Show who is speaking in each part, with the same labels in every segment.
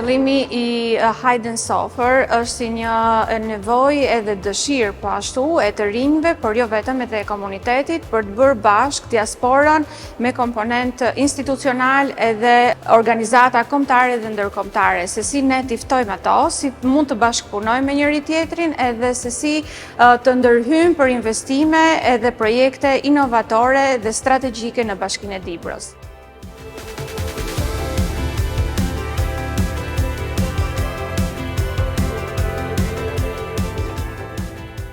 Speaker 1: Qëllimi i Hide and Suffer është si një nevojë edhe dëshirë po ashtu e të rinjve, por jo vetëm edhe e komunitetit, për të bërë bashkë diasporën me komponent institucional edhe organizata kombëtare dhe ndërkombëtare, se si ne t'i ftojmë ato, si mund të bashkëpunojmë me njëri tjetrin edhe se si të ndërhyjmë për investime edhe projekte inovatore dhe strategjike në Bashkinë e Dibrës.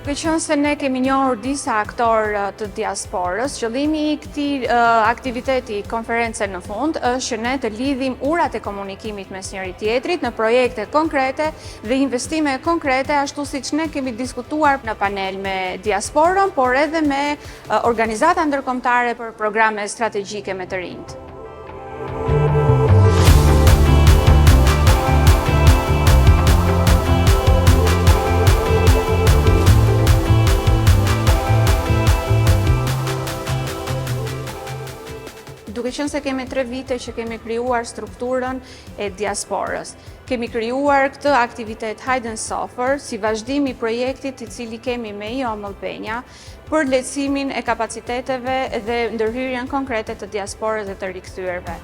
Speaker 1: Duke qenë se ne kemi njohur disa aktorë të diasporës, qëllimi i këtij aktiviteti konference në fund është që ne të lidhim urat e komunikimit mes njëri tjetrit në projekte konkrete dhe investime konkrete, ashtu siç ne kemi diskutuar në panel me diasporën, por edhe me organizata ndërkombëtare për programe strategjike me të rinjt. Duke qenë se kemi 3 vite që kemi krijuar strukturën e diasporës. Kemi krijuar këtë aktivitet Hide and Suffer si vazhdim i projektit i cili kemi me IOM Albania për lehtësimin e kapaciteteve dhe ndërhyrjen konkrete të diasporës dhe të rikthyerve.